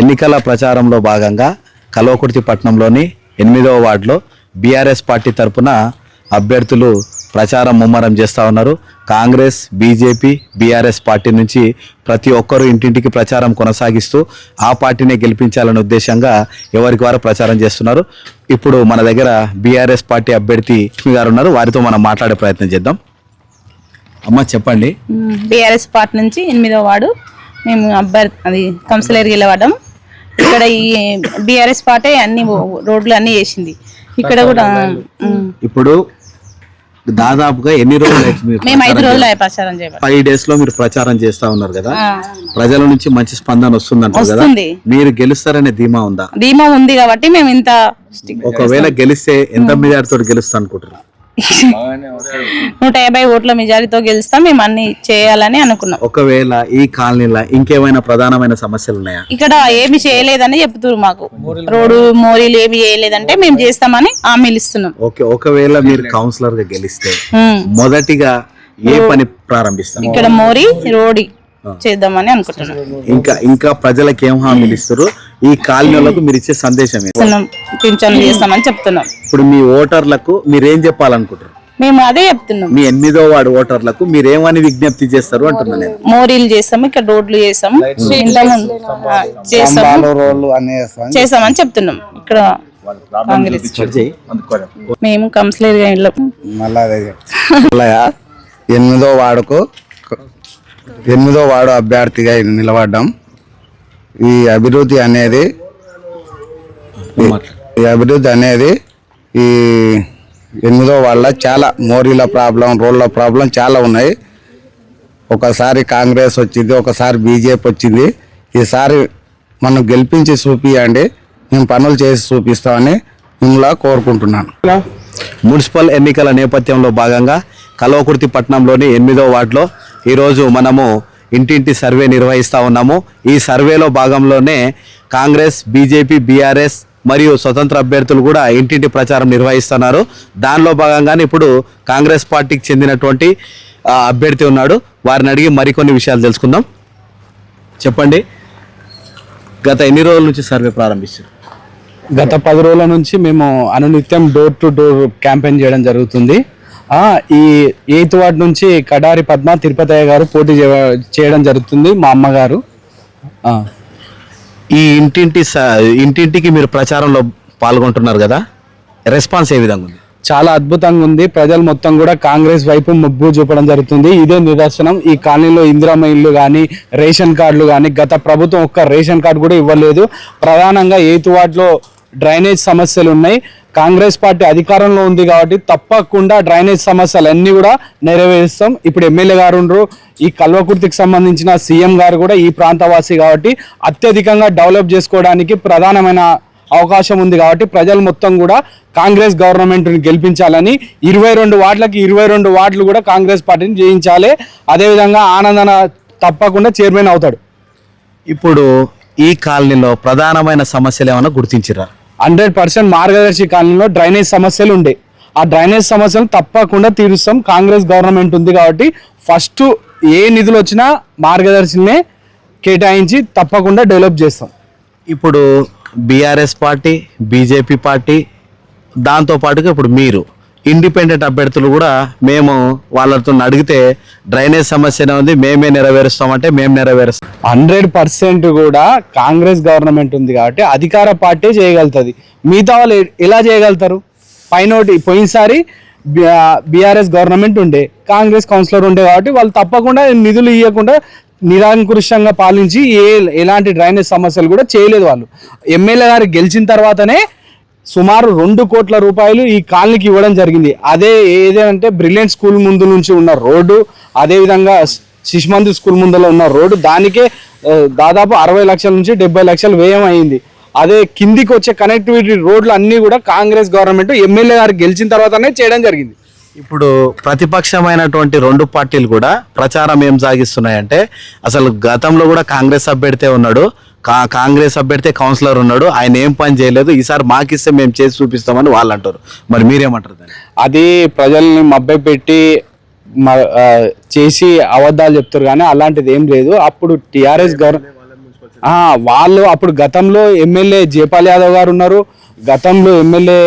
ఎన్నికల ప్రచారంలో భాగంగా కల్వకుర్తి పట్టణంలోని 8వ వార్డులో బీఆర్ఎస్ పార్టీ తరపున అభ్యర్థులు ప్రచారం ముమ్మరం చేస్తూ ఉన్నారు. కాంగ్రెస్, బీజేపీ, బీఆర్ఎస్ పార్టీ నుంచి ప్రతి ఒక్కరూ ఇంటింటికి ప్రచారం కొనసాగిస్తూ ఆ పార్టీనే గెలిపించాలనే ఉద్దేశంగా ఎవరికి వారు ప్రచారం చేస్తున్నారు. ఇప్పుడు మన దగ్గర బీఆర్ఎస్ పార్టీ అభ్యర్థి లక్ష్మి గారు ఉన్నారు. వారితో మనం మాట్లాడే ప్రయత్నం చేద్దాం. అమ్మ చెప్పండి. బీఆర్ఎస్ పార్టీ నుంచి 8వ వార్డు మేము అది కౌన్సిలర్ గెలవడం. ఇక్కడ ఈ బీఆర్ఎస్ పార్టీ అన్ని రోడ్లు అన్ని చేసింది. ఇక్కడ కూడా ఇప్పుడు దాదాపుగా ఎన్ని రోజులు మేము 5 రోజులు ప్రచారం చేయాలి. 5 days లో మీరు ప్రచారం చేస్తా ఉన్నారు కదా, ప్రజల నుంచి మంచి స్పందన వస్తుందంటారు కదా, మీరు గెలుస్తారనే ధీమా ఉందా? ధీమా ఉంది కాబట్టి మేము ఇంత. ఒకవేళ గెలిస్తే ఎంత మెజారిటీతో గెలుస్తా అనుకుంటారు? 150 ఓట్ల మెజారిటీతో గెలుస్తాం. మేము అన్ని చేయాలని అనుకున్నాం. ఒకవేళ ఈ కాలనీలో ఇంకేమైనా ప్రధానమైన సమస్యలు ఉన్నాయా? ఇక్కడ ఏమి చేయలేదని చెప్తున్నారు మాకు. రోడ్డు మోరీలు ఏమి చేయలేదంటే మేము చేస్తామని హామీలు ఇస్తున్నాం. ఓకే, ఒకవేళ మీరు కౌన్సిలర్ గా గెలిస్తే మొదటిగా ఏ పని ప్రారంభిస్తారు? ఇక్కడ మోరీ రోడ్డు చేద్దామని అనుకుంటున్నాం. ఇంకా ప్రజలకు ఏం హామీలు ఇస్తారు? ఈ కాలనీలకు మీరు ఇచ్చే సందేశం పింఛన్లు చేస్తామని చెప్తున్నాం. ఇప్పుడు మీ ఓటర్లకు మీరేం చెప్పాలనుకుంటారు? మేము అదే చెప్తున్నాం. మీ 8వ వార్డు ఓటర్లకు మీరేమని విజ్ఞప్తి చేస్తారు అంటున్నా నేను. మోరీలు చేస్తాము, ఇక్కడ రోడ్లు చేస్తాము, చేస్తామని చెప్తున్నాం. ఇక్కడ కాంగ్రెస్ మేము కౌన్సిలర్ గా 8వ వార్డు అభ్యర్థిగా నిలబడ్డాం. ఈ అభివృద్ధి అనేది ఈ 8వ వార్డులో చాలా మోరీల ప్రాబ్లం, రోడ్ల ప్రాబ్లం చాలా ఉన్నాయి. ఒకసారి కాంగ్రెస్ వచ్చింది, ఒకసారి బీజేపీ వచ్చింది. ఈసారి మనం గెలిపించి చూపియండి, మేము పనులు చేసి చూపిస్తామని మిమ్మల్ని కోరుకుంటున్నాను. మున్సిపల్ ఎన్నికల నేపథ్యంలో భాగంగా కల్వకుర్తి పట్టణంలోని 8వ వార్డులో ఈరోజు మనము ఇంటింటి సర్వే నిర్వహిస్తూ ఉన్నాము. ఈ సర్వేలో భాగంలోనే కాంగ్రెస్, బీజేపీ, బీఆర్ఎస్ మరియు స్వతంత్ర అభ్యర్థులు కూడా ఇంటింటి ప్రచారం నిర్వహిస్తున్నారు. దానిలో భాగంగానే ఇప్పుడు కాంగ్రెస్ పార్టీకి చెందినటువంటి అభ్యర్థి ఉన్నాడు. వారిని అడిగి మరికొన్ని విషయాలు తెలుసుకుందాం. చెప్పండి, గత ఎన్ని రోజుల నుంచి సర్వే ప్రారంభించారు? గత 10 రోజుల నుంచి మేము అనునిత్యం డోర్ టు డోర్ క్యాంపెయిన్ చేయడం జరుగుతుంది. ఈ 8వ వార్డు నుంచి కడారి పద్మ తిరుపతయ్య గారు పోటీ చేయడం జరుగుతుంది, మా అమ్మగారు. ఈ ఇంటింటికి మీరు ప్రచారంలో పాల్గొంటున్నారు కదా, రెస్పాన్స్ ఏ విధంగా ఉంది? చాలా అద్భుతంగా ఉంది. ప్రజలు మొత్తం కూడా కాంగ్రెస్ వైపు మొగ్గు చూపడం జరుగుతుంది. ఇదే నిదర్శనం. ఈ కాలనీలో ఇందిరమ్మ ఇల్లు కానీ, రేషన్ కార్డులు కానీ, గత ప్రభుత్వం ఒక్క రేషన్ కార్డు కూడా ఇవ్వలేదు. ప్రధానంగా 8వ వార్డులో డ్రైనేజ్ సమస్యలు ఉన్నాయి. కాంగ్రెస్ పార్టీ అధికారంలో ఉంది కాబట్టి తప్పకుండా డ్రైనేజ్ సమస్యలు అన్నీ కూడా నెరవేరుస్తాం. ఇప్పుడు ఎమ్మెల్యే గారు ఉండరు, ఈ కల్వకుర్తికి సంబంధించిన సీఎం గారు కూడా ఈ ప్రాంతవాసి కాబట్టి అత్యధికంగా డెవలప్ చేసుకోవడానికి ప్రధానమైన అవకాశం ఉంది. కాబట్టి ప్రజలు మొత్తం కూడా కాంగ్రెస్ గవర్నమెంట్ని గెలిపించాలని 22 వార్డులకి 22 వార్డులు కూడా కాంగ్రెస్ పార్టీని జయించాలి. అదేవిధంగా ఆనందన తప్పకుండా చైర్మన్ అవుతాడు. ఇప్పుడు ఈ కాలనీలో ప్రధానమైన సమస్యలు ఏమైనా గుర్తించారా? 100% మార్గదర్శి కాలనీలో డ్రైనేజ్ సమస్యలు ఉండే. ఆ డ్రైనేజ్ సమస్యలు తప్పకుండా తీరుస్తాం. కాంగ్రెస్ గవర్నమెంట్ ఉంది కాబట్టి ఫస్ట్ ఏ నిధులు వచ్చినా మార్గదర్శినే కేటాయించి తప్పకుండా డెవలప్ చేస్తాం. ఇప్పుడు బీఆర్ఎస్ పార్టీ, బీజేపీ పార్టీ, దాంతోపాటుగా ఇప్పుడు మీరు ఇండిపెండెంట్ అభ్యర్థులు కూడా మేము వాళ్ళతో అడిగితే డ్రైనేజ్ సమస్యనే ఉంది, మేమే నెరవేరుస్తామంటే మేము నెరవేరుస్తాం. 100% కూడా కాంగ్రెస్ గవర్నమెంట్ ఉంది కాబట్టి అధికార పార్టీ చేయగలుగుతుంది. మిగతా వాళ్ళు ఎలా చేయగలుగుతారు? పోయినసారి బీఆర్ఎస్ గవర్నమెంట్ ఉండే, కాంగ్రెస్ కౌన్సిలర్ ఉండే కాబట్టి వాళ్ళు తప్పకుండా నిధులు ఇవ్వకుండా నిరంకుశంగా పాలించి ఎలాంటి డ్రైనేజ్ సమస్యలు కూడా చేయలేదు. వాళ్ళు ఎమ్మెల్యే గారు గెలిచిన తర్వాతనే సుమారు 2 కోట్ల రూపాయలు ఈ కాలనీకి ఇవ్వడం జరిగింది. అదే ఏదంటే బ్రిలియంట్ స్కూల్ ముందు నుంచి ఉన్న రోడ్డు, అదేవిధంగా శిశుమంది స్కూల్ ముందులో ఉన్న రోడ్డు, దానికే దాదాపు 60 లక్షల నుంచి 70 లక్షలు వ్యయం అయింది. అదే కిందికి వచ్చే కనెక్టివిటీ రోడ్లు అన్నీ కూడా కాంగ్రెస్ గవర్నమెంట్ ఎమ్మెల్యే గారు గెలిచిన తర్వాతనే చేయడం జరిగింది. ఇప్పుడు ప్రతిపక్షమైనటువంటి 2 పార్టీలు కూడా ప్రచారం ఏం సాగిస్తున్నాయంటే, అసలు గతంలో కూడా కాంగ్రెస్ అభ్యర్థి ఉన్నాడు, కాంగ్రెస్ అభ్యర్థి కౌన్సిలర్ ఉన్నాడు, ఆయన ఏం పని చేయలేదు, ఈసారి మాకిస్తే మేము చేసి చూపిస్తామని వాళ్ళు అంటారు. మరి మీరేమంటారు? అది ప్రజల్ని మభ్య పెట్టి చేసి అబద్ధాలు చెప్తారు, కానీ అలాంటిది ఏం లేదు. అప్పుడు టీఆర్ఎస్ వాళ్ళు అప్పుడు గతంలో ఎమ్మెల్యే జయపాల్ యాదవ్ గారు ఉన్నారు, గతంలో ఎమ్మెల్యే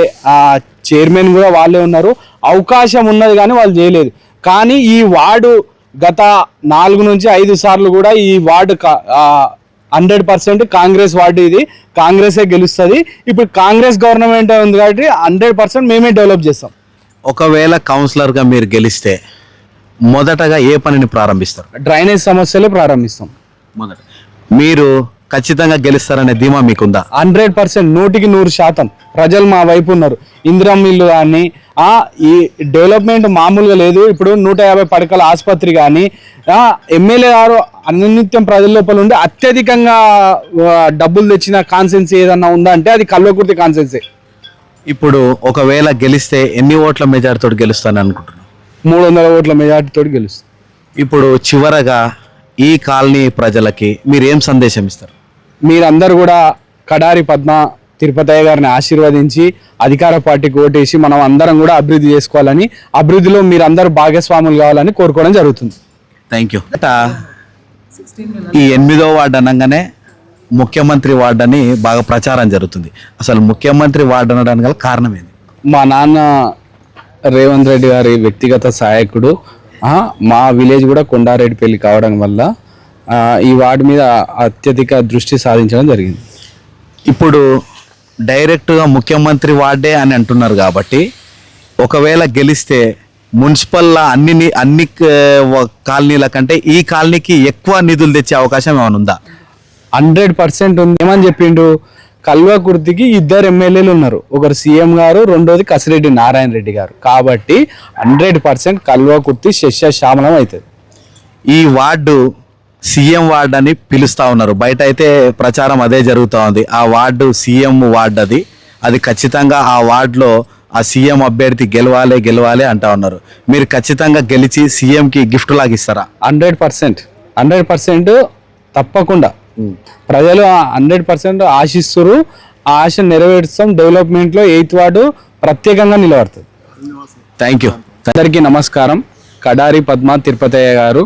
చైర్మన్ కూడా వాళ్ళే ఉన్నారు. అవకాశం ఉన్నది కానీ వాళ్ళు చేయలేదు. కానీ ఈ వార్డు గత 4 నుంచి 5 సార్లు కూడా ఈ వార్డు 100% కాంగ్రెస్ వార్డు, ఇది కాంగ్రెసే గెలుస్తుంది. ఇప్పుడు కాంగ్రెస్ గవర్నమెంట్ ఉంది కాబట్టి 100% మేమే డెవలప్ చేస్తాం. ఒకవేళ కౌన్సిలర్గా మీరు గెలిస్తే మొదటగా ఏ పనిని ప్రారంభిస్తారు? డ్రైనేజ్ సమస్యలు ప్రారంభిస్తాం. మొదట మీరు ఖచ్చితంగా గెలుస్తారనే ధీమా మీకుందా? 100%, 100% ప్రజలు మా వైపు ఉన్నారు. ఇందిరం ఇల్లు కానీ ఈ డెవలప్మెంట్ మామూలుగా లేదు. ఇప్పుడు 150 పడకల ఆసుపత్రి కానీ ఎమ్మెల్యే గారు అనిత్యం ప్రజల లోపల ఉండి అత్యధికంగా డబ్బులు తెచ్చిన కాన్సెన్సీ ఏదన్నా ఉందా అంటే అది కల్వకుర్తి కాన్సెన్సీ. ఇప్పుడు ఒకవేళ గెలిస్తే ఎన్ని ఓట్ల మెజార్టీతో గెలుస్తాను అనుకుంటున్నాను? 300 ఓట్ల మెజార్టీతో గెలుస్తాం. ఇప్పుడు చివరగా ఈ కాలనీ ప్రజలకి మీరు ఏం సందేశం ఇస్తారు? మీరందరూ కూడా కడారి పద్మ తిరుపతయ్య గారిని ఆశీర్వదించి అధికార పార్టీకి ఓటేసి మనం అందరం కూడా అభివృద్ధి చేసుకోవాలని, అభివృద్ధిలో మీరందరూ భాగస్వాములు కావాలని కోరుకోవడం జరుగుతుంది. Thank you. ఈ 8వ వార్డు అనగానే ముఖ్యమంత్రి వార్డు అని బాగా ప్రచారం జరుగుతుంది. అసలు ముఖ్యమంత్రి వార్డు అనడానికి గల కారణం ఏంది? మా నాన్న రేవంత్ రెడ్డి గారి వ్యక్తిగత సహాయకుడు. మా విలేజ్ కూడా కొండారెడ్డిపల్లి కావడం వల్ల ఈ వార్డు మీద అత్యధిక దృష్టి సాధించడం జరిగింది. ఇప్పుడు డైరెక్ట్గా ముఖ్యమంత్రి వార్డే అని అంటున్నారు కాబట్టి ఒకవేళ గెలిస్తే మున్సిపల్లా అన్ని కాలనీల కంటే ఈ కాలనీకి ఎక్కువ నిధులు తెచ్చే అవకాశం ఏమైనా ఉందా? 100% ఉంది. ఏమని చెప్పిండు, కల్వకుర్తికి 2 ఎమ్మెల్యేలు ఉన్నారు. ఒకరు సీఎం గారు, రెండోది కసిరెడ్డి నారాయణ రెడ్డి గారు. కాబట్టి 100% కల్వకుర్తి శస్యశ్యామలం అవుతుంది. ఈ వార్డు సీఎం వార్డు అని పిలుస్తూ ఉన్నారు. బయట అయితే ప్రచారం అదే జరుగుతూ ఉంది. ఆ వార్డు సీఎం వార్డు అది ఖచ్చితంగా ఆ వార్డులో ఆ సీఎం అభ్యర్థి గెలవాలి అంటా ఉన్నారు. మీరు ఖచ్చితంగా గెలిచి సీఎంకి గిఫ్ట్ లాగా ఇస్తారా? 100% తప్పకుండా. ప్రజలు 100% ఆశిస్తున్నారు. ఆ ఆశ నెరవేర్స్తాం. డెవలప్మెంట్లో 8th వార్డు ప్రత్యేకంగా నిలబడుతుంది. Thank you. అందరికీ నమస్కారం. కడారి పద్మ తిరుపతయ్య గారు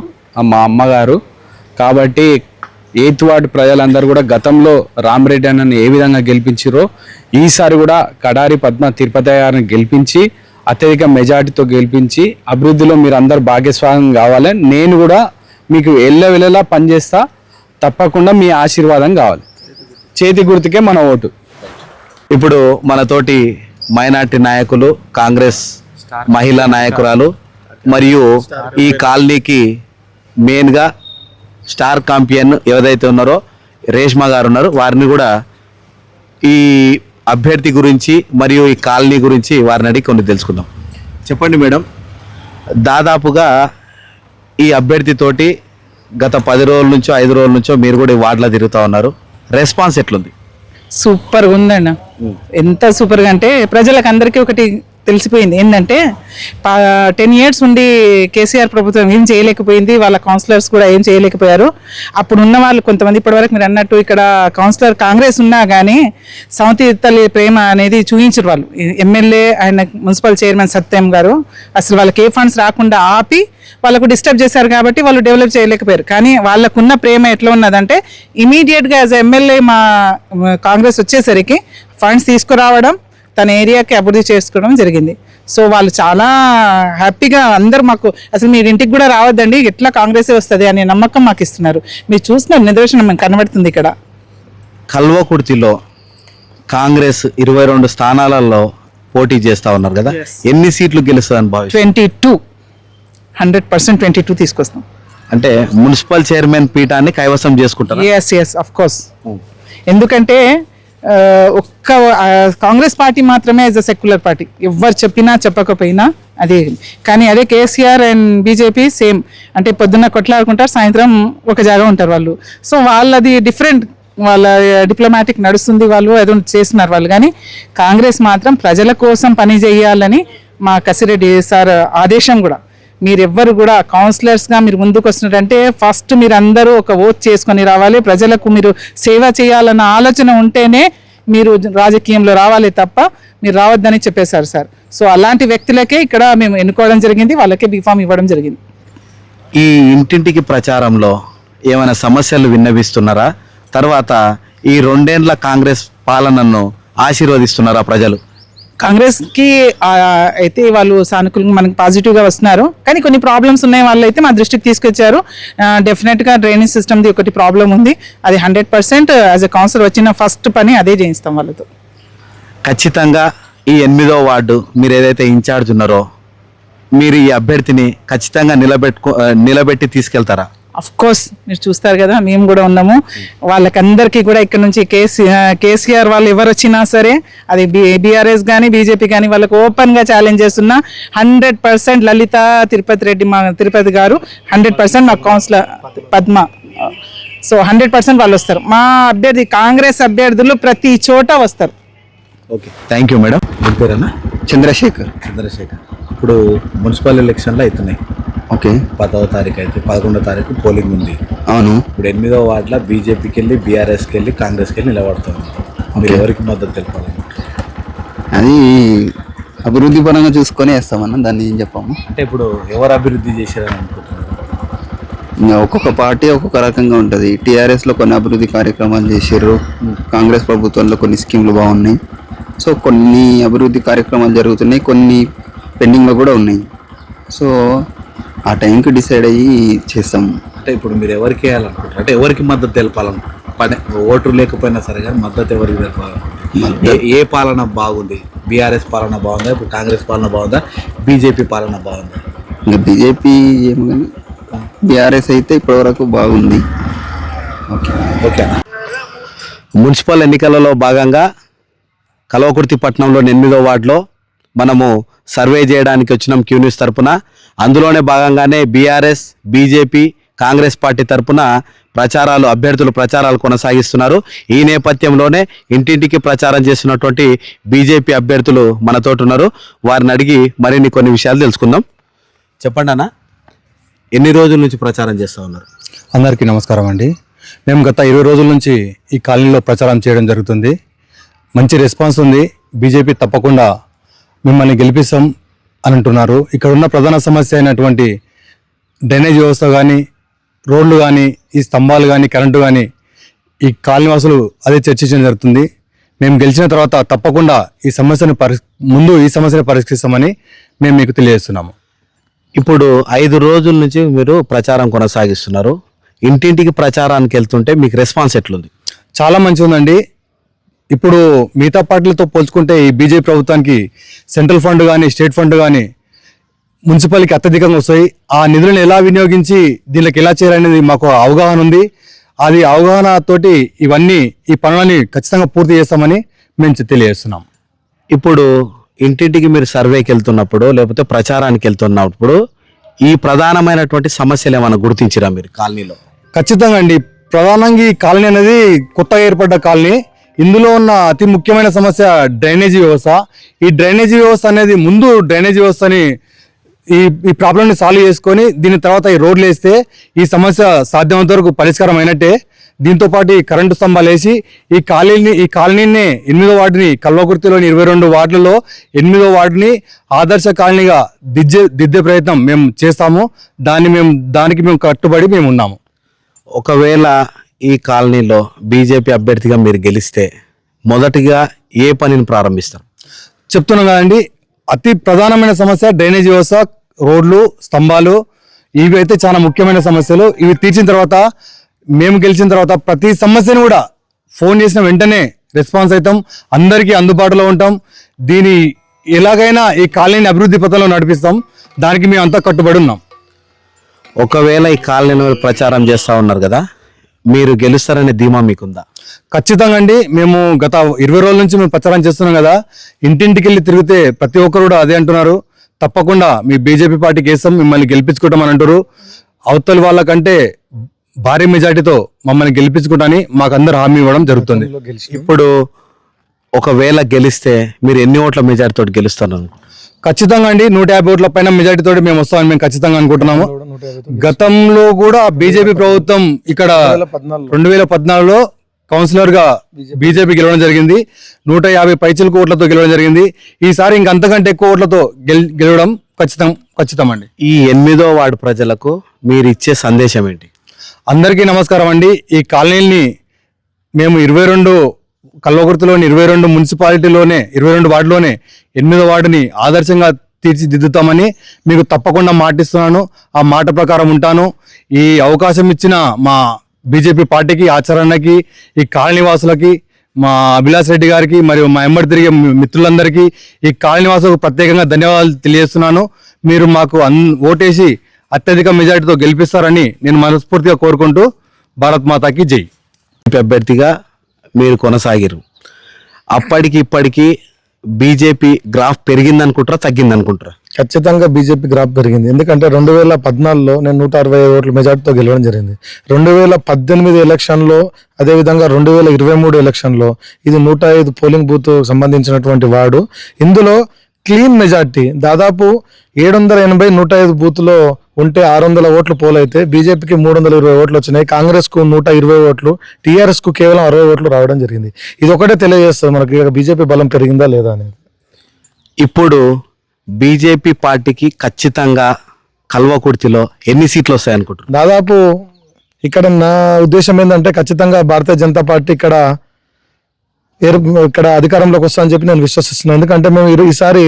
మా అమ్మగారు. కాబట్టి 8th వార్డు ప్రజలందరూ కూడా గతంలో రామరెడ్డి అన్నని ఏ విధంగా గెలిపించారో ఈసారి కూడా కడారి పద్మ తిరుపతయ్య గారిని గెలిపించి అత్యధిక మెజార్టీతో గెలిపించి అభివృద్ధిలో మీరు అందరు భాగస్వామ్యం కావాలి. నేను కూడా మీకు ఎల్లవెల్లలా పనిచేస్తా. తప్పకుండా మీ ఆశీర్వాదం కావాలి. చేతి గుర్తుకే మన ఓటు. ఇప్పుడు మనతోటి మైనార్టీ నాయకులు, కాంగ్రెస్ మహిళా నాయకురాలు మరియు ఈ కాలనీకి మెయిన్గా స్టార్ కాంపియన్ ఎవరైతే ఉన్నారో రేష్మా గారు ఉన్నారు. వారిని కూడా ఈ అభ్యర్థి గురించి మరియు ఈ కాలనీ గురించి వారిని అడిగి కొన్ని తెలుసుకుందాం. చెప్పండి మేడం, దాదాపుగా ఈ అభ్యర్థితోటి గత 10 రోజుల నుంచో 5 రోజుల నుంచో మీరు కూడా ఈ వార్డులో తిరుగుతూ ఉన్నారు. రెస్పాన్స్ ఎట్లుంది? సూపర్గా ఉందన్న. ఎంత సూపర్గా అంటే ప్రజలకు అందరికీ ఒకటి తెలిసిపోయింది ఏంటంటే 10 years ఉండి కేసీఆర్ ప్రభుత్వం ఏం చేయలేకపోయింది, వాళ్ళ కౌన్సిలర్స్ కూడా ఏం చేయలేకపోయారు. అప్పుడు ఉన్న వాళ్ళు కొంతమంది ఇప్పటివరకు మీరు అన్నట్టు ఇక్కడ కౌన్సిలర్ కాంగ్రెస్ ఉన్నా కానీ సౌతి తల్లి ప్రేమ అనేది చూపించారు వాళ్ళు. ఎమ్మెల్యే ఆయన మున్సిపల్ చైర్మన్ సత్యం గారు అసలు వాళ్ళకి ఏ ఫండ్స్ రాకుండా ఆపి వాళ్ళకు డిస్టర్బ్ చేశారు కాబట్టి వాళ్ళు డెవలప్ చేయలేకపోయారు. కానీ వాళ్ళకున్న ప్రేమ ఎట్లా ఉన్నదంటే ఇమీడియట్గా యాజ్ ఎమ్మెల్యే మా కాంగ్రెస్ వచ్చేసరికి ఫండ్స్ తీసుకురావడం, తన ఏరియాకి అభివృద్ధి చేసుకోవడం జరిగింది. సో వాళ్ళు చాలా హ్యాపీగా అందరూ మాకు అసలు మీరు ఇంటికి కూడా రావద్దండి, ఎట్లా కాంగ్రెసే వస్తుంది అనే నమ్మకం మాకు ఇస్తున్నారు. మీరు చూసిన నిదర్శనం మనకు కనబడుతుంది. ఇక్కడ కల్వకుర్తిలో కాంగ్రెస్ 22 స్థానాలలో పోటీ చేస్తా ఉన్నారు కదా, ఎన్ని సీట్లు గెలుస్తుందని భావిస్తారు? 22, 100% 22 తీసుకొస్తాం. అంటే మున్సిపల్ చైర్మన్ పీఠాన్ని కైవసం చేసుకుంటారు. Yes of course. ఎందుకంటే ఒక్క కాంగ్రెస్ పార్టీ మాత్రమే యాజ్ అ సెక్యులర్ పార్టీ, ఎవరు చెప్పినా చెప్పకపోయినా అది. కానీ అదే కేసీఆర్ అండ్ బీజేపీ సేమ్, అంటే పొద్దున్న కొట్లాడుకుంటారు, సాయంత్రం ఒక జాగా ఉంటారు వాళ్ళు. సో వాళ్ళది డిఫరెంట్, వాళ్ళ డిప్లొమాటిక్ నడుస్తుంది, వాళ్ళు ఏదో చేస్తున్నారు వాళ్ళు. కానీ కాంగ్రెస్ మాత్రం ప్రజల కోసం పని చేయాలని మా కసిరెడ్డి సార్ ఆదేశం కూడా. మీరెవ్వరు కూడా కౌన్సిలర్స్గా మీరు ముందుకు వస్తున్నారంటే ఫస్ట్ మీరు అందరూ ఒక ఓట్ చేసుకొని రావాలి. ప్రజలకు మీరు సేవ చేయాలన్న ఆలోచన ఉంటేనే మీరు రాజకీయంలో రావాలి తప్ప మీరు రావద్దని చెప్పేశారు సార్. సో అలాంటి వ్యక్తులకే ఇక్కడ మేము ఎన్నుకోవడం జరిగింది, వాళ్ళకే బీఫామ్ ఇవ్వడం జరిగింది. ఈ ఇంటింటికి ప్రచారంలో ఏమైనా సమస్యలు విన్నవిస్తున్నారా? తర్వాత ఈ 2 ఏళ్ల కాంగ్రెస్ పాలనను ఆశీర్వదిస్తున్నారా ప్రజలు? కాంగ్రెస్కి అయితే వాళ్ళు సానుకూలంగా మనకి పాజిటివ్గా వస్తున్నారు, కానీ కొన్ని ప్రాబ్లమ్స్ ఉన్నాయి. వాళ్ళు అయితే మా దృష్టికి తీసుకొచ్చారు. డెఫినెట్గా డ్రైనేజ్ సిస్టమ్ది ఒకటి ప్రాబ్లం ఉంది. అది 100% యాజ్ ఎ కౌన్సిలర్ వచ్చిన ఫస్ట్ పని అదే చేయిస్తాం వాళ్ళతో. ఖచ్చితంగా ఈ 8వ వార్డు మీరు ఏదైతే ఇన్ఛార్జ్ ఉన్నారో మీరు ఈ అభ్యర్థిని ఖచ్చితంగా నిలబెట్టి తీసుకెళ్తారా? అఫ్ కోర్స్ మీరు చూస్తారు కదా, మేము కూడా ఉన్నాము. వాళ్ళకందరికీ కూడా ఇక్కడ నుంచి కేసీఆర్ వాళ్ళు ఎవరు వచ్చినా సరే, అది బీఆర్ఎస్ కానీ బీజేపీ కానీ, వాళ్ళకు ఓపెన్గా ఛాలెంజ్ చేస్తున్నా 100% లలిత తిరుపతి గారు 100% మా కౌన్సిలర్ పద్మ. సో 100% వాళ్ళు వస్తారు. మా అభ్యర్థి కాంగ్రెస్ అభ్యర్థులు ప్రతి చోట వస్తారు. Okay, thank you madam. మీ పేరేనా? చంద్రశేఖర్. ఇప్పుడు మున్సిపల్ ఎలక్షన్లు అవుతున్నాయి. ఓకే. 10వ తారీఖు అయితే 11వ తారీఖు పోలింగ్ ఉంది. అవును. ఇప్పుడు 8వ వార్డులో బీజేపీకి వెళ్ళి బీఆర్ఎస్కి వెళ్ళి కాంగ్రెస్కి వెళ్ళి నిలబడుతుంది. మీరు ఎవరికి మద్దతు తెలపాలి? అది అభివృద్ధి పరంగా చూసుకొని వేస్తామన్నా, దాన్ని ఏం చెప్పాము. అంటే ఇప్పుడు ఎవరు అభివృద్ధి చేశారని అనుకుంటున్నారు? ఇంకా ఒక్కొక్క పార్టీ ఒక్కొక్క రకంగా ఉంటుంది. టీఆర్ఎస్లో కొన్ని అభివృద్ధి కార్యక్రమాలు చేసారు, కాంగ్రెస్ ప్రభుత్వంలో కొన్ని స్కీమ్లు బాగున్నాయి. సో కొన్ని అభివృద్ధి కార్యక్రమాలు జరుగుతున్నాయి, కొన్ని పెండింగ్లో కూడా ఉన్నాయి. సో ఆ టైంకి డిసైడ్ అయ్యి చేస్తాము. అంటే ఇప్పుడు మీరు ఎవరికి వేయాలనుకుంటారు? అంటే ఎవరికి మద్దతు తెలపాలనుకుంటారు? ఓటు లేకపోయినా సరే కానీ మద్దతు ఎవరికి తెలపాలనుకుంటారు? ఏ పాలన బాగుంది? బీఆర్ఎస్ పాలన బాగుందా, ఇప్పుడు కాంగ్రెస్ పాలన బాగుందా, బీజేపీ పాలన బాగుందా? ఇంకా బీజేపీ ఏమో కానీ బీఆర్ఎస్ అయితే ఇప్పటివరకు బాగుంది. ఓకే. మున్సిపల్ ఎన్నికలలో భాగంగా కల్వకుర్తి పట్టణంలోని 8వ వార్డులో మనము సర్వే చేయడానికి వచ్చినాం క్యూ న్యూస్ తరపున. అందులోనే భాగంగానే బీఆర్ఎస్, బీజేపీ, కాంగ్రెస్ పార్టీ తరపున అభ్యర్థులు ప్రచారాలు కొనసాగిస్తున్నారు. ఈ నేపథ్యంలోనే ఇంటింటికి ప్రచారం చేస్తున్నటువంటి బీజేపీ అభ్యర్థులు మనతోటి ఉన్నారు. వారిని అడిగి మరిన్ని కొన్ని విషయాలు తెలుసుకుందాం. చెప్పండి అన్న, ఎన్ని రోజుల నుంచి ప్రచారం చేస్తూ ఉన్నారు? అందరికీ నమస్కారం అండి. మేము గత 20 రోజుల నుంచి ఈ కాలనీలో ప్రచారం చేయడం జరుగుతుంది. మంచి రెస్పాన్స్ ఉంది. బీజేపీ తప్పకుండా మిమ్మల్ని గెలిపిస్తాం అని అంటున్నారు. ఇక్కడ ఉన్న ప్రధాన సమస్య అయినటువంటి డ్రైనేజ్ వ్యవస్థ కానీ, రోడ్లు కానీ, ఈ స్తంభాలు కానీ, కరెంటు కానీ, ఈ కాలనీవాసులు అదే చర్చించడం జరుగుతుంది. మేము గెలిచిన తర్వాత తప్పకుండా ఈ సమస్యను పరిష్కరిస్తామని మేము మీకు తెలియజేస్తున్నాము. ఇప్పుడు 5 రోజుల నుంచి మీరు ప్రచారం కొనసాగిస్తున్నారు. ఇంటింటికి ప్రచారానికి వెళ్తుంటే మీకు రెస్పాన్స్ ఎట్లుంది? చాలా మంచిగా ఉందండి. ఇప్పుడు మిగతా పార్టీలతో పోల్చుకుంటే ఈ బీజేపీ ప్రభుత్వానికి సెంట్రల్ ఫండ్ కానీ, స్టేట్ ఫండ్ కానీ మున్సిపల్కి అత్యధికంగా వస్తాయి. ఆ నిధులను ఎలా వినియోగించి దీనికి ఎలా చేయాలనేది మాకు అవగాహన ఉంది. అది అవగాహనతోటి ఈ పనులని ఖచ్చితంగా పూర్తి చేస్తామని మేము తెలియజేస్తున్నాం. ఇప్పుడు ఇంటింటికి మీరు సర్వేకి వెళ్తున్నప్పుడు లేకపోతే ప్రచారానికి వెళ్తున్నప్పుడు ఈ ప్రధానమైనటువంటి సమస్యలు ఏమైనా గుర్తించిరా మీరు కాలనీలో? ఖచ్చితంగా అండి. ప్రధానంగా ఈ కాలనీ అనేది కొత్తగా ఏర్పడ్డ కాలనీ. ఇందులో ఉన్న అతి ముఖ్యమైన సమస్య డ్రైనేజీ వ్యవస్థ. ఈ డ్రైనేజీ వ్యవస్థ అనేది ముందు డ్రైనేజీ వ్యవస్థని ఈ ప్రాబ్లమ్ని సాల్వ్ చేసుకొని దీని తర్వాత ఈ రోడ్లు వేస్తే ఈ సమస్య సాధ్యమైనంత వరకు పరిష్కారం అయినట్టే. దీంతోపాటు ఈ కరెంటు స్తంభాలు వేసి ఈ కాలనీని 8వ వార్డుని, కల్వకుర్తిలోని 22 వార్డులలో 8వ వార్డుని ఆదర్శ కాలనీగా దిద్దే ప్రయత్నం మేము చేస్తాము. దానికి మేము కట్టుబడి మేము ఉన్నాము. ఒకవేళ ఈ కాలనీలో బీజేపీ అభ్యర్థిగా మీరు గెలిస్తే మొదటిగా ఏ పనిని ప్రారంభిస్తారు? చెప్తున్నాం కదండి, అతి ప్రధానమైన సమస్య డ్రైనేజ్ వ్యవస్థ, రోడ్లు, స్తంభాలు. ఇవి అయితే చాలా ముఖ్యమైన సమస్యలు. ఇవి తీర్చిన తర్వాత, మేము గెలిచిన తర్వాత ప్రతి సమస్యను కూడా ఫోన్ చేసిన వెంటనే రెస్పాన్స్ అవుతాం. అందరికీ అందుబాటులో ఉంటాం. దీని ఎలాగైనా ఈ కాలనీని అభివృద్ధి పథంలో నడిపిస్తాం. దానికి మేము అంతా కట్టుబడి ఉన్నాం. ఒకవేళ ఈ కాలనీలో ప్రచారం చేస్తూ ఉన్నారు కదా, మీరు గెలుస్తారనే ధీమా మీకుందా? ఖచ్చితంగా అండి. మేము గత 20 రోజుల నుంచి మేము ప్రచారం చేస్తున్నాం కదా, ఇంటింటికి వెళ్ళి తిరిగితే ప్రతి ఒక్కరు కూడా అదే అంటున్నారు. తప్పకుండా మీ బీజేపీ పార్టీకి వేస్తాం, మిమ్మల్ని గెలిపించుకుంటామని అంటారు. అవతల వాళ్ళకంటే భారీ మెజార్టీతో మమ్మల్ని గెలిపించుకుంటామని మాకు అందరు హామీ ఇవ్వడం జరుగుతుంది. ఇప్పుడు ఒకవేళ గెలిస్తే మీరు ఎన్ని ఓట్ల మెజార్టీతో గెలుస్తారు? ఖచ్చితంగా అండి 150 ఓట్ల పైన మెజార్టీతో మేము వస్తామని మేము ఖచ్చితంగా అనుకుంటున్నాము. గతంలో కూడా బీజేపీ ప్రభుత్వం ఇక్కడ 2014లో కౌన్సిలర్ గా బీజేపీ గెలవడం జరిగింది. 150 పైచిలకు ఓట్లతో గెలవడం జరిగింది. ఈసారి ఇంకంతకంటే ఎక్కువ ఓట్లతో గెలవడం ఖచ్చితం అండి. ఈ 8వ వార్డు ప్రజలకు మీరు ఇచ్చే సందేశం ఏంటి? అందరికీ నమస్కారం అండి. ఈ కాలనీని మేము 22 కల్వకుర్తిలోని 22 మున్సిపాలిటీలోనే 22 వార్డులోనే 8వ వార్డుని ఆదర్శంగా తీర్చిదిద్దుతామని మీకు తప్పకుండా మాటిస్తున్నాను. ఆ మాట ప్రకారం ఉంటాను. ఈ అవకాశం ఇచ్చిన మా బీజేపీ పార్టీకి, ఆచరణకి, ఈ కాలనీవాసులకి, మా అభిలాష్ రెడ్డి గారికి మరియు మా ఎంబడి తిరిగే మిత్రులందరికీ, ఈ కాలనీవాసులకు ప్రత్యేకంగా ధన్యవాదాలు తెలియజేస్తున్నాను. మీరు మాకు ఓటేసి అత్యధిక మెజారిటీతో గెలిపిస్తారని నేను మనస్ఫూర్తిగా కోరుకుంటూ భారత్ మాతాకి జై. అభ్యర్థిగా మీరు కొనసాగిరు. అప్పటికి ఇప్పటికీ బీజేపీ గ్రాఫ్ పెరిగిందనుకుంటారా, తగ్గిందనుకుంటారా? ఖచ్చితంగా బీజేపీ గ్రాఫ్ పెరిగింది. ఎందుకంటే 2014లో నేను 160 ఓట్ల మెజార్టీతో గెలవడం జరిగింది. 2018 ఎలక్షన్లో, అదేవిధంగా 2023 ఎలక్షన్లో ఇది 105 పోలింగ్ బూత్ సంబంధించినటువంటి వార్డు. ఇందులో క్లీన్ మెజార్టీ దాదాపు 780 105 బూత్లో ఉంటే 600 ఓట్లు పోలైతే బీజేపీకి 320 ఓట్లు వచ్చినాయి, కాంగ్రెస్కు 120 ఓట్లు, టీఆర్ఎస్కు కేవలం 60 ఓట్లు రావడం జరిగింది. ఇది ఒకటే తెలియజేస్తుంది మనకి బీజేపీ బలం పెరిగిందా లేదా అనేది. ఇప్పుడు బీజేపీ పార్టీకి ఖచ్చితంగా కల్వకుర్తిలో ఎన్ని సీట్లు వస్తాయి అనుకుంటారు? దాదాపు ఇక్కడ నా ఉద్దేశం ఏంటంటే ఖచ్చితంగా భారతీయ జనతా పార్టీ ఇక్కడ అధికారంలోకి వస్తా అని చెప్పి నేను విశ్వసిస్తున్నాను. ఎందుకంటే మేము ఈసారి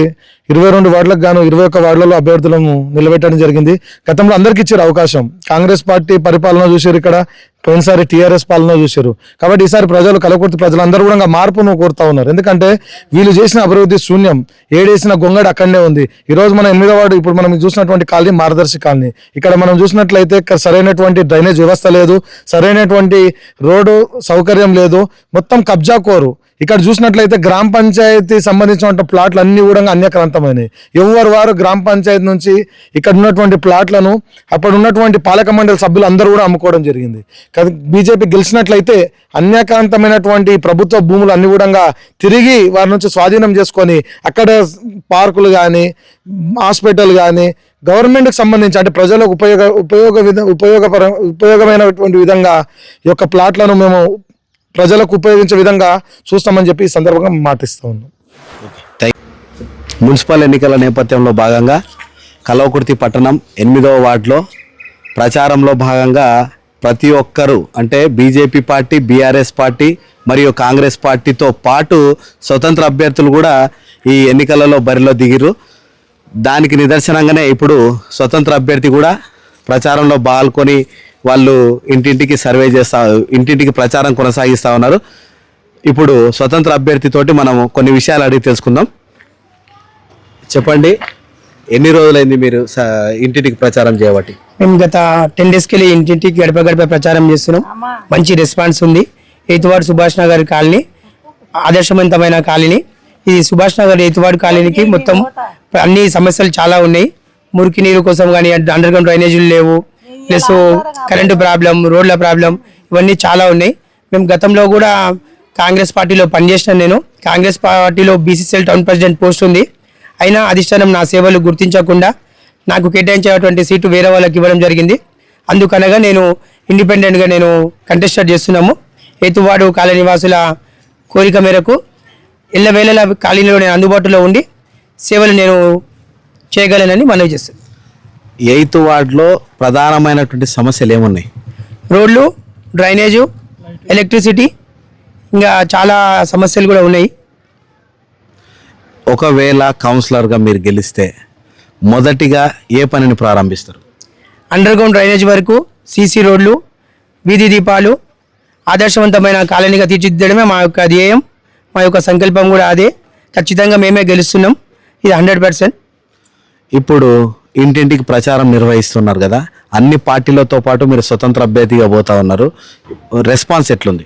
22 వార్డులకు గాను 21 వార్డులలో అభ్యర్థులను నిలబెట్టడం జరిగింది. గతంలో అందరికి ఇచ్చారు అవకాశం. కాంగ్రెస్ పార్టీ పరిపాలన చూశారు, ఇక్కడ పోయినసారి టీఆర్ఎస్ పాలన చూశారు. కాబట్టి ఈసారి ప్రజలు, కలకుర్తి ప్రజలందరూ కూడా మార్పును కోరుతా ఉన్నారు. ఎందుకంటే వీళ్ళు చేసిన అభివృద్ధి శూన్యం, ఏడేసిన గొంగడి అక్కడనే ఉంది. ఈరోజు మన 8వ వార్డు ఇప్పుడు మనం చూసినటువంటి కాలనీ మార్గదర్శి కాలనీ. ఇక్కడ మనం చూసినట్లయితే సరైనటువంటి డ్రైనేజ్ వ్యవస్థ లేదు, సరైనటువంటి రోడ్డు సౌకర్యం లేదు, మొత్తం కబ్జా కోరు. ఇక్కడ చూసినట్లయితే గ్రామ పంచాయతీ సంబంధించిన ప్లాట్లు అన్ని కూడా అన్యక్రాంతమైనవి. ఎవరు వారు గ్రామ పంచాయతీ నుంచి ఇక్కడ ఉన్నటువంటి ప్లాట్లను అప్పుడు ఉన్నటువంటి పాలక మండలి సభ్యులు అందరూ కూడా అమ్ముకోవడం జరిగింది. బీజేపీ గెలిచినట్లయితే అన్యాక్రాంతమైనటువంటి ప్రభుత్వ భూములు అన్ని కూడా తిరిగి వారి నుంచి స్వాధీనం చేసుకొని అక్కడ పార్కులు కానీ, హాస్పిటల్ కానీ, గవర్నమెంట్కి సంబంధించి అంటే ప్రజలకు ఉపయోగమైనటువంటి విధంగా ఈ యొక్క ప్లాట్లను మేము ప్రజలకు ఉపయోగించే విధంగా చూస్తామని చెప్పి ఈ సందర్భంగా మాటిస్తూ ఉన్నాం. మున్సిపల్ ఎన్నికల నేపథ్యంలో భాగంగా కల్వకుర్తి పట్టణం 8వ వార్డులో ప్రచారంలో భాగంగా ప్రతి ఒక్కరూ అంటే బీజేపీ పార్టీ, బీఆర్ఎస్ పార్టీ మరియు కాంగ్రెస్ పార్టీతో పాటు స్వతంత్ర అభ్యర్థులు కూడా ఈ ఎన్నికలలో బరిలో దిగిరు. దానికి నిదర్శనంగానే ఇప్పుడు స్వతంత్ర అభ్యర్థి కూడా ప్రచారంలో పాల్గొని వాళ్ళు ఇంటింటికి ప్రచారం కొనసాగిస్తూ ఉన్నారు. ఇప్పుడు స్వతంత్ర అభ్యర్థితోటి మనము కొన్ని విషయాలు అడిగి తెలుసుకుందాం. చెప్పండి, ఎన్ని రోజులైంది మీరు ఇంటింటికి ప్రచారం చేయబట్టి? మేము గత 10 డేస్కి వెళ్ళి ఇంటింటికి గడప గడప ప్రచారం చేస్తున్నాం. మంచి రెస్పాన్స్ ఉంది. 8వ వార్డు సుభాష్ నగర్ కాలనీ ఆదర్శవంతమైన కాలనీ. ఈ సుభాష్ నగర్ 8వ వార్డు కాలనీకి మొత్తం అన్ని సమస్యలు చాలా ఉన్నాయి. మురికి నీరు కోసం కానీ, అండర్ గ్రౌండ్ డ్రైనేజీలు లేవు, ప్లస్ కరెంటు ప్రాబ్లం, రోడ్ల ప్రాబ్లం, ఇవన్నీ చాలా ఉన్నాయి. మేము గతంలో కూడా కాంగ్రెస్ పార్టీలో పనిచేసినాను. నేను కాంగ్రెస్ పార్టీలో బీసీసీఎల్ టౌన్ ప్రెసిడెంట్ పోస్ట్ ఉంది. అయినా అధిష్టానం నా సేవలు గుర్తించకుండా నాకు కేటాయించేటువంటి సీటు వేరే వాళ్ళకి ఇవ్వడం జరిగింది. అందుకనగా నేను ఇండిపెండెంట్గా నేను కంటెస్టెడ్ చేస్తున్నాము. 8వ వార్డు కాలనీ వాసుల కోరిక మేరకు ఎల్లవేళలా కాలనీలో నేను అందుబాటులో ఉండి సేవలు నేను చేయగలనని మనవి చేస్తాను. 8వ వార్డులో ప్రధానమైనటువంటి సమస్యలు ఏమున్నాయి? రోడ్లు, డ్రైనేజు, ఎలక్ట్రిసిటీ, ఇంకా చాలా సమస్యలు కూడా ఉన్నాయి. ఒకవేళ కౌన్సిలర్గా మీరు గెలిస్తే మొదటిగా ఏ పనిని ప్రారంభిస్తారు? అండర్ గ్రౌండ్ డ్రైనేజ్ వరకు, సీసీ రోడ్లు, వీధి దీపాలు, ఆదర్శవంతమైన కాలనీగా తీర్చిదిద్దడమే మా యొక్క ధ్యేయం, మా యొక్క సంకల్పం కూడా అదే. ఖచ్చితంగా మేమే గెలుస్తున్నాం, ఇది 100%. ఇప్పుడు ఇంటింటికి ప్రచారం నిర్వహిస్తున్నారు కదా, అన్ని పార్టీలతో పాటు మీరు స్వతంత్ర అభ్యర్థిగా పోతా ఉన్నారు. రెస్పాన్స్ ఎట్లుంది?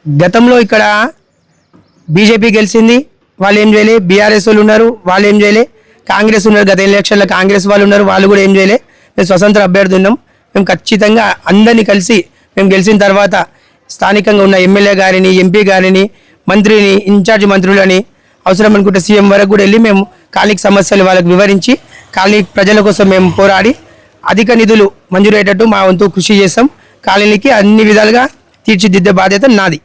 గతంలో ఇక్కడ బీజేపీ గెలిచింది, వాళ్ళు ఏం చేయలే. బీఆర్ఎస్ వాళ్ళు ఉన్నారు, వాళ్ళు ఏం చేయలే. కాంగ్రెస్ ఉన్నారు, గత ఎలక్షన్లో కాంగ్రెస్ వాళ్ళు ఉన్నారు, వాళ్ళు కూడా ఏం చేయలే. మేము స్వతంత్ర అభ్యర్థి ఉన్నాం. మేము ఖచ్చితంగా అందరినీ కలిసి మేము గెలిచిన తర్వాత స్థానికంగా ఉన్న ఎమ్మెల్యే గారిని, ఎంపీ గారిని, మంత్రిని, ఇన్ఛార్జ్ మంత్రులని, అవసరం అనుకుంటే సీఎం వరకు కూడా వెళ్ళి మేము కాలనీకి సమస్యలు వాళ్ళకి వివరించి కాలనీ ప్రజల కోసం మేము పోరాడి అధిక నిధులు మంజూరయ్యేటట్టు మా వంతు కృషి చేస్తాం. కాలనీకి అన్ని విధాలుగా తీర్చిదిద్దే బాధ్యత నాది.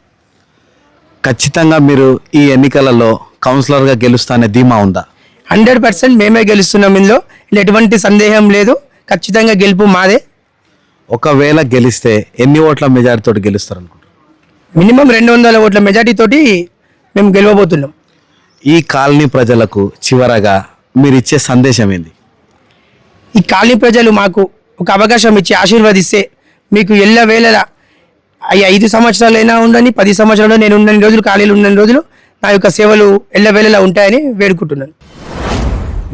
ఖచ్చితంగా మీరు ఈ ఎన్నికలలో కౌన్సిలర్గా గెలుస్తానే ధీమా ఉందా? 100% మేమే గెలుస్తున్నాం. ఇందులో ఎటువంటి సందేహం లేదు. ఖచ్చితంగా గెలుపు మాదే. ఒకవేళ గెలిస్తే ఎన్ని ఓట్ల మెజారిటీతో గెలుస్తారు అనుకుంటారు? మినిమం 200 ఓట్ల మెజార్టీ తోటి మేము గెలవబోతున్నాం. ఈ కాలనీ ప్రజలకు చివరగా మీరు ఇచ్చే సందేశం ఏంది? ఈ కాలనీ ప్రజలు మాకు ఒక అవకాశం ఇచ్చి ఆశీర్వదిస్తే మీకు ఎల్లవేళలా 5 సంవత్సరాలైనా ఉండని 10 సంవత్సరాలు నేను ఉన్నన్ని రోజులు ఖాళీలు ఉన్నన్ని రోజులు నా యొక్క సేవలు ఎల్లవేళలా ఉంటాయని వేడుకుంటున్నాను.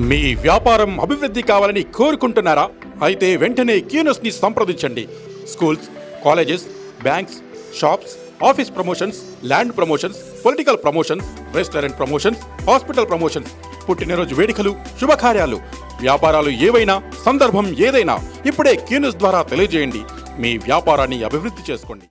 మీ వ్యాపారం అభివృద్ధి కావాలని కోరుకుంటున్నారా? అయితే వెంటనే క్యూనస్ని సంప్రదించండి. Schools, colleges, banks, shops, office promotions, land promotions, political promotions, restaurant promotions, hospital promotions, పుట్టినరోజు వేడుకలు, శుభకార్యాలు, వ్యాపారాలు ఏవైనా, సందర్భం ఏదైనా ఇప్పుడే క్యూనస్ ద్వారా తెలియజేయండి. మీ వ్యాపారాన్ని అభివృద్ధి చేసుకోండి.